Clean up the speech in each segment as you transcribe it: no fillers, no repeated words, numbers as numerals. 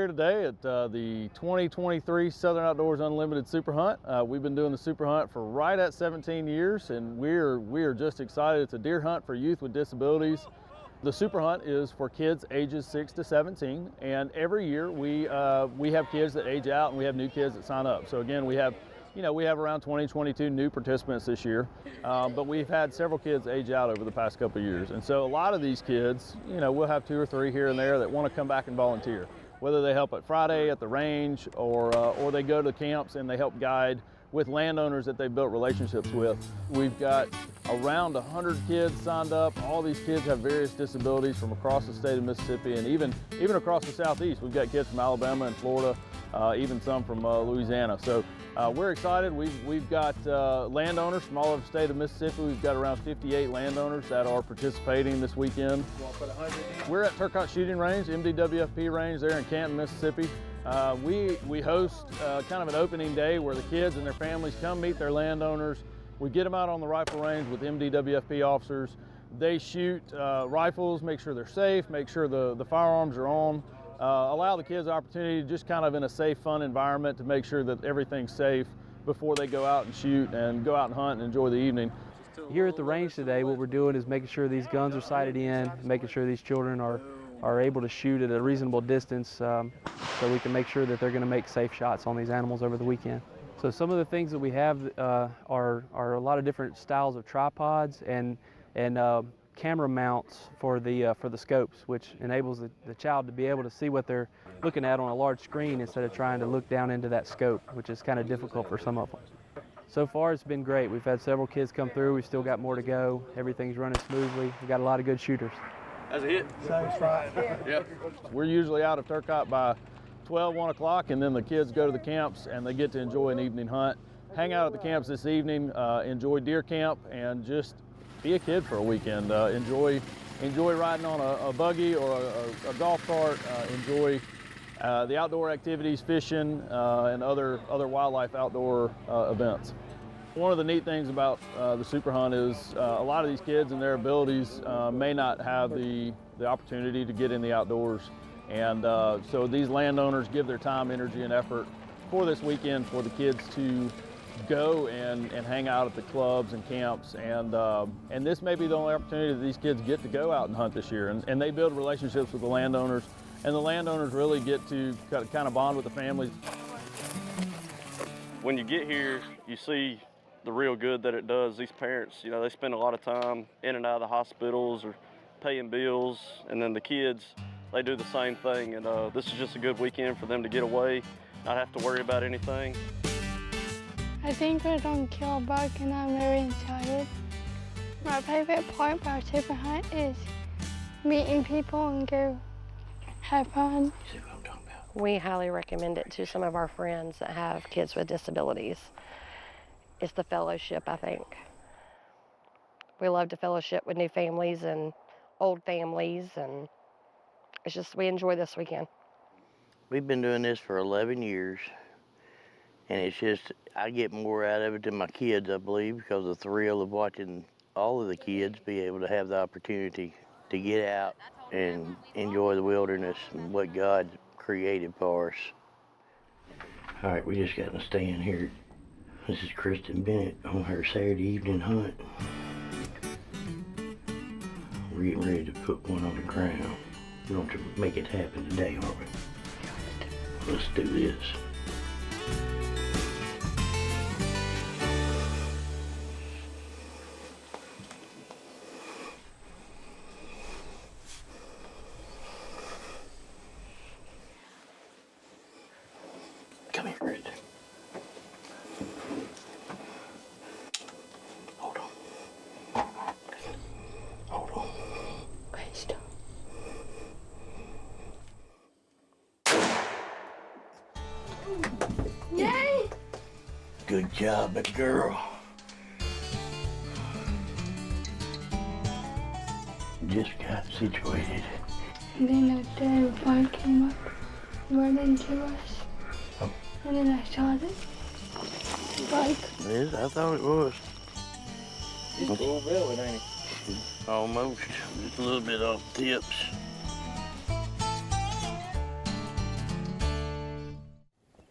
today at the 2023 Southern Outdoors Unlimited Super Hunt. We've been doing the Super Hunt for right at 17 years, and we are just excited. It's a deer hunt for youth with disabilities. The Super Hunt is for kids ages 6 to 17, and every year we have kids that age out and we have new kids that sign up. So again, we have around 22 new participants this year, but we've had several kids age out over the past couple of years. And so a lot of these kids, we'll have 2 or 3 here and there that want to come back and volunteer, whether they help at Friday at the range or they go to camps and they help guide with landowners that they've built relationships with. We've got around 100 kids signed up. All these kids have various disabilities from across the state of Mississippi and even across the Southeast. We've got kids from Alabama and Florida, even some from Louisiana. So we're excited. We've got landowners from all over the state of Mississippi. We've got around 58 landowners that are participating this weekend. We're at Turcotte Shooting Range, MDWFP range there in Canton, Mississippi. We host kind of an opening day where the kids and their families come meet their landowners. We get them out on the rifle range with MDWFP officers. They shoot rifles, make sure they're safe, make sure the firearms are on. Allow the kids the opportunity to just kind of in a safe, fun environment to make sure that everything's safe before they go out and shoot and go out and hunt and enjoy the evening. Here at the range today, what we're doing is making sure these guns are sighted in, making sure these children are able to shoot at a reasonable distance so we can make sure that they're going to make safe shots on these animals over the weekend. So some of the things that we have are a lot of different styles of tripods and camera mounts for the scopes, which enables the child to be able to see what they're looking at on a large screen instead of trying to look down into that scope, which is kind of difficult for some of them. So far it's been great. We've had several kids come through. We've still got more to go. Everything's running smoothly. We've got a lot of good shooters. That's a hit. Yep. We're usually out of Turcotte by 12, 1 o'clock, and then the kids go to the camps and they get to enjoy an evening hunt. Hang out at the camps this evening, enjoy deer camp, and just be a kid for a weekend. Enjoy riding on a buggy or a golf cart. Enjoy the outdoor activities, fishing, and other wildlife outdoor events. One of the neat things about the Super Hunt is a lot of these kids and their abilities may not have the opportunity to get in the outdoors. And so these landowners give their time, energy, and effort for this weekend for the kids to go and hang out at the clubs and camps, and this may be the only opportunity that these kids get to go out and hunt this year, and they build relationships with the landowners, and the landowners really get to kind of bond with the families. When you get here, you see the real good that it does. These parents, they spend a lot of time in and out of the hospitals or paying bills, and then the kids, they do the same thing, and this is just a good weekend for them to get away, not have to worry about anything. I think we're going to kill a buck and I'm very excited. My favorite part about Super Hunt is meeting people and go have fun. We highly recommend it to some of our friends that have kids with disabilities. It's the fellowship, I think. We love to fellowship with new families and old families, and it's just, we enjoy this weekend. We've been doing this for 11 years. And it's just, I get more out of it than my kids, I believe, because of the thrill of watching all of the kids be able to have the opportunity to get out and enjoy the wilderness and what God created for us. All right, we just got to stand here. This is Kristen Bennett on her Saturday evening hunt. We're getting ready to put one on the ground. We're going to make it happen today, aren't we? Let's do this. Come here, Kristen. Hold on. Hold on. Okay, stop. Yay! Good job, big girl. Just got situated. And then a dead bike came up, running to us. Oh. And then I saw the bike. Yes, I thought it was. He's full belly, ain't he? Almost. Just a little bit off tips.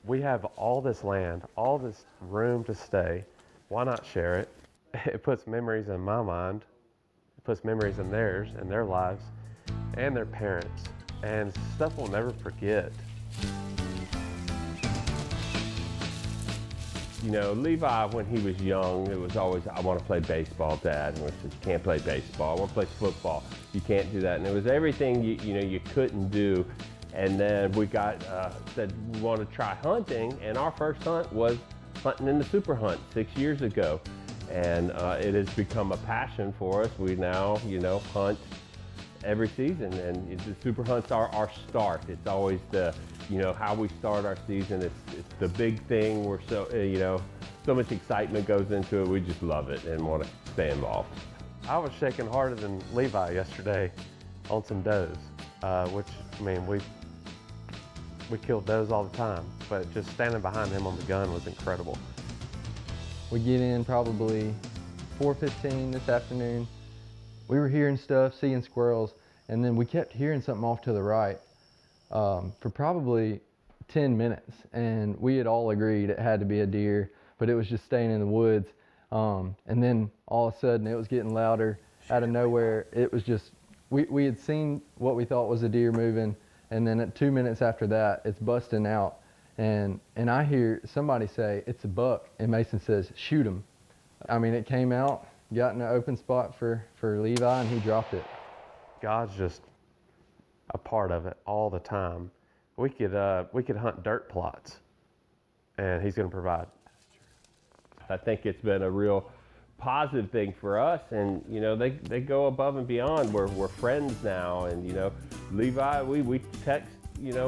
We have all this land, all this room to stay. Why not share it? It puts memories in my mind. It puts memories in theirs and their lives and their parents. And stuff we'll never forget. You know, Levi, when he was young, it was always, I want to play baseball, Dad. And we said, you can't play baseball. I want to play football. You can't do that. And it was everything you couldn't do. And then we said we want to try hunting. And our first hunt was hunting in the super hunt 6 years ago. And it has become a passion for us. We now, hunt every season. And the super hunts are our start. It's always how we start our season. It's the big thing. We're so much excitement goes into it. We just love it and want to stay involved. I was shaking harder than Levi yesterday on some does, which, we killed does all the time, but just standing behind him on the gun was incredible. We get in probably 4:15 this afternoon. We were hearing stuff, seeing squirrels, and then we kept hearing something off to the right for probably 10 minutes. And we had all agreed it had to be a deer, but it was just staying in the woods. And then all of a sudden it was getting louder out of nowhere. It was just, we had seen what we thought was a deer moving, and then at 2 minutes after that, it's busting out. And I hear somebody say, it's a buck, and Mason says, shoot him. It came out, got in an open spot for Levi, and he dropped it. God's just a part of it all the time. We could hunt dirt plots, and he's going to provide. I think it's been a real positive thing for us, and they go above and beyond. We're friends now, and Levi, we text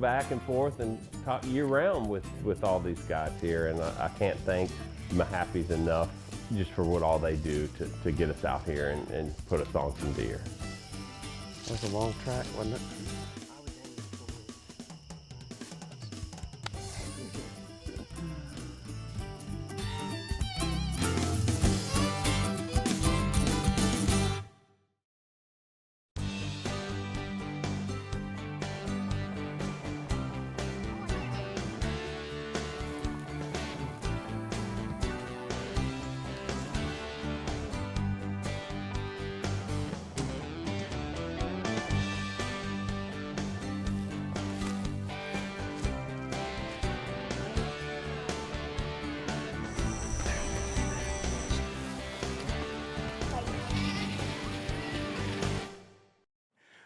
back and forth and talk year round with all these guys here, and I can't thank Mahappies enough just for what all they do to get us out here and put us on some deer. That was a long track, wasn't it?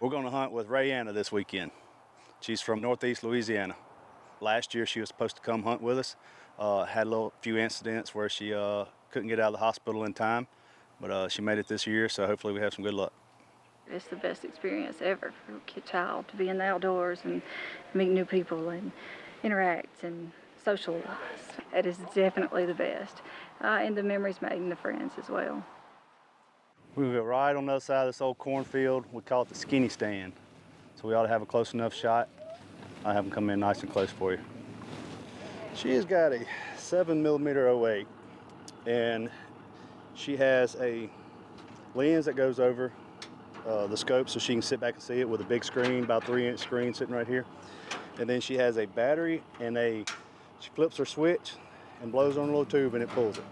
We're going to hunt with Rayanna this weekend. She's from Northeast Louisiana. Last year she was supposed to come hunt with us. Had a few incidents where she couldn't get out of the hospital in time, but she made it this year, so hopefully we have some good luck. It's the best experience ever for a child to be in the outdoors and meet new people and interact and socialize. It is definitely the best. And the memories made and the friends as well. We go right on the other side of this old cornfield. We call it the skinny stand. So we ought to have a close enough shot. I have them come in nice and close for you. She has got a 7mm 08, and she has a lens that goes over the scope so she can sit back and see it with a big screen, about 3-inch screen sitting right here. And then she has a battery and she flips her switch and blows on a little tube and it pulls it.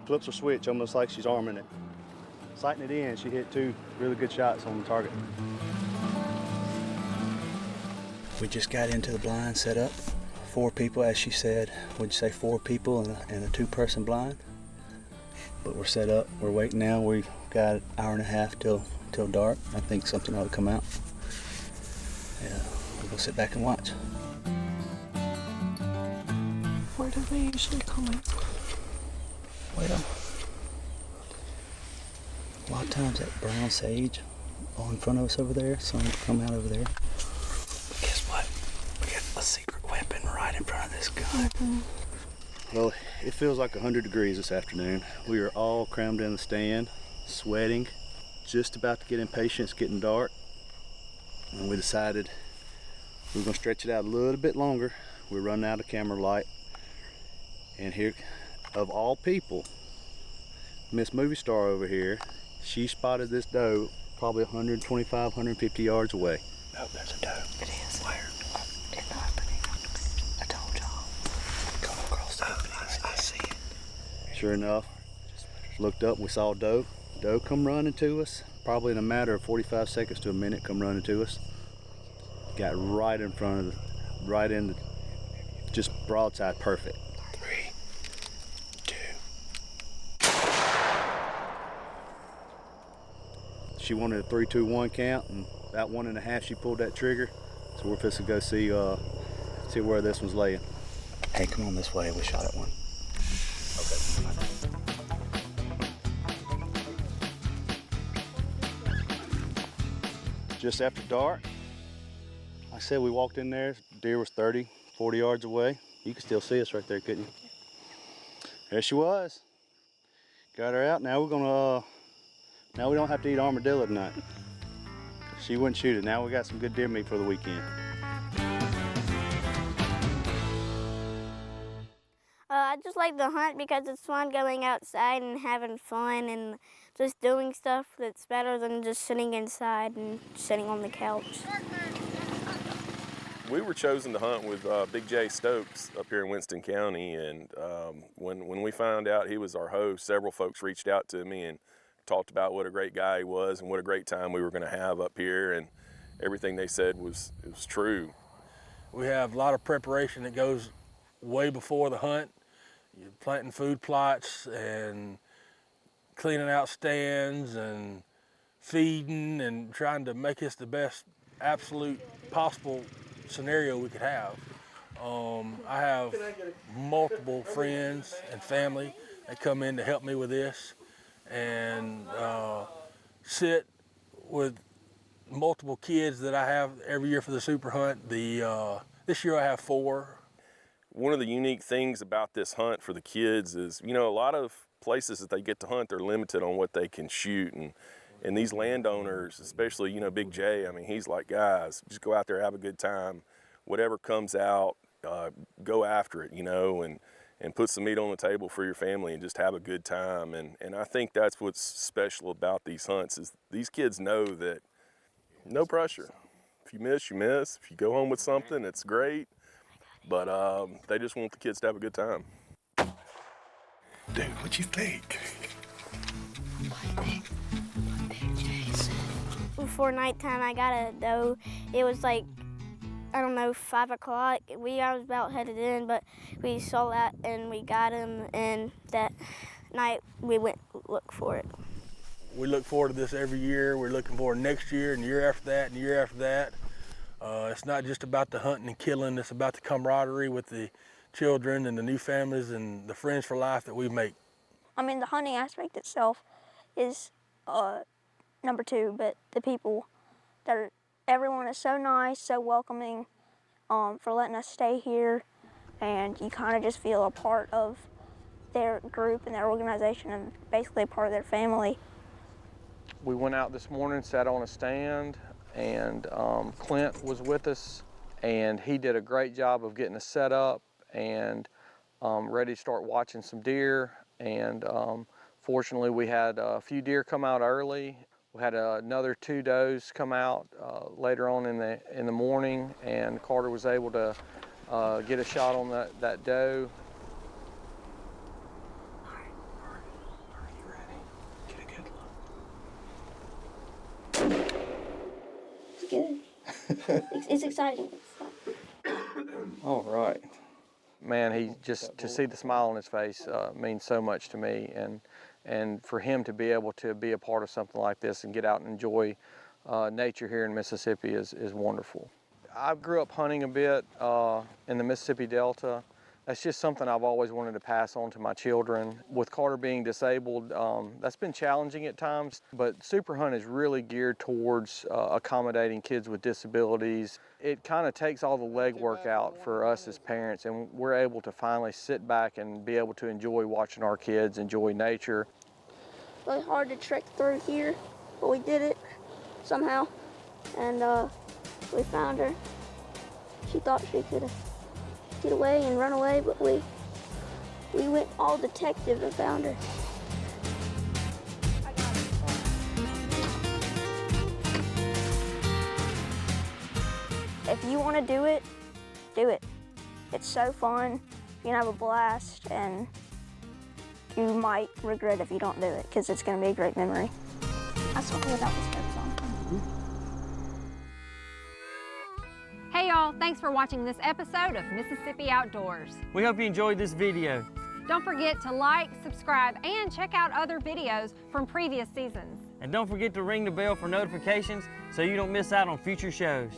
Flips her switch almost like she's arming it. Sighting it in, she hit 2 really good shots on the target. We just got into the blind set up. 4 people, as she said. Would you say 4 people and a 2-person blind? But we're set up. We're waiting now. We've got an hour and a half till dark. I think something ought to come out. Yeah, we'll go sit back and watch. Where do they usually come in? Well, a lot of times that brown sage all in front of us over there, some come out over there. But guess what? We got a secret weapon right in front of this gun. Mm-hmm. Well, it feels like 100 degrees this afternoon. We are all crammed in the stand, sweating, just about to get impatient. It's getting dark. And we decided we were going to stretch it out a little bit longer. We're running out of camera light. And here, of all people, Miss Movie Star over here, she spotted this doe probably 125, 150 yards away. Oh, there's a doe. It is. Where? It's happening. I told y'all. Sure enough, looked up, we saw doe. Doe come running to us, probably in a matter of 45 seconds to a minute, come running to us. Got right in front of the, right in the, just broadside perfect. 3, 2. She wanted a 3, 2, 1 count, and about 1.5 she pulled that trigger. So we're fixing to go see where this one's laying. Hey, come on this way, we shot at one. Just after dark, like I said, we walked in there, deer was 30, 40 yards away. You can still see us right there, couldn't you? There she was. Got her out. Now we're gonna, now we don't have to eat armadillo tonight. She wouldn't shoot it. Now we got some good deer meat for the weekend. I just like to hunt because it's fun going outside and having fun and just doing stuff that's better than just sitting inside and sitting on the couch. We were chosen to hunt with Big J Stokes up here in Winston County, and when we found out he was our host, several folks reached out to me and talked about what a great guy he was and what a great time we were going to have up here, and everything they said was true. We have a lot of preparation that goes way before the hunt. You're planting food plots and cleaning out stands and feeding and trying to make this the best absolute possible scenario we could have. I have multiple friends and family that come in to help me with this, and sit with multiple kids that I have every year for the super hunt. This year I have 4. One of the unique things about this hunt for the kids is, you know, a lot of places that they get to hunt, they're limited on what they can shoot. And these landowners, especially, you know, Big J, I mean, he's like, guys, just go out there, have a good time. Whatever comes out, go after it, you know, and put some meat on the table for your family and just have a good time. And I think that's what's special about these hunts is these kids know that no pressure. If you miss, you miss. If you go home with something, it's great. But they just want the kids to have a good time. Dude, what you think? Before nighttime, I got a doe. It was like, I don't know, 5 o'clock. I was about headed in, but we saw that and we got him, and that night we went look for it. We look forward to this every year. We're looking forward to next year and the year after that and the year after that. It's not just about the hunting and killing, it's about the camaraderie with the children and the new families and the friends for life that we make. I mean, the hunting aspect itself is number 2, but the people everyone is so nice, so welcoming, for letting us stay here, and you kind of just feel a part of their group and their organization and basically a part of their family. We went out this morning, sat on a stand, and Clint was with us, and he did a great job of getting us set up and ready to start watching some deer. And fortunately, we had a few deer come out early. We had another 2 does come out later on in the morning, and Carter was able to get a shot on that doe. Are you ready? Get a good look. It's good. It's exciting. All right. Man, to see the smile on his face means so much to me, and for him to be able to be a part of something like this and get out and enjoy nature here in Mississippi is wonderful. I grew up hunting a bit in the Mississippi Delta. That's just something I've always wanted to pass on to my children. With Carter being disabled, that's been challenging at times, but Super Hunt is really geared towards accommodating kids with disabilities. It kind of takes all the legwork out for us as parents, and we're able to finally sit back and be able to enjoy watching our kids enjoy nature. Really hard to trek through here, but we did it somehow, and we found her. She thought she could get away and run away, but we went all detective and found her. If you want to do it, do it. It's so fun. You can have a blast, and you might regret if you don't do it, because it's going to be a great memory. I saw it without the scopes on. Hey y'all, thanks for watching this episode of Mississippi Outdoors. We hope you enjoyed this video. Don't forget to like, subscribe, and check out other videos from previous seasons. And don't forget to ring the bell for notifications so you don't miss out on future shows.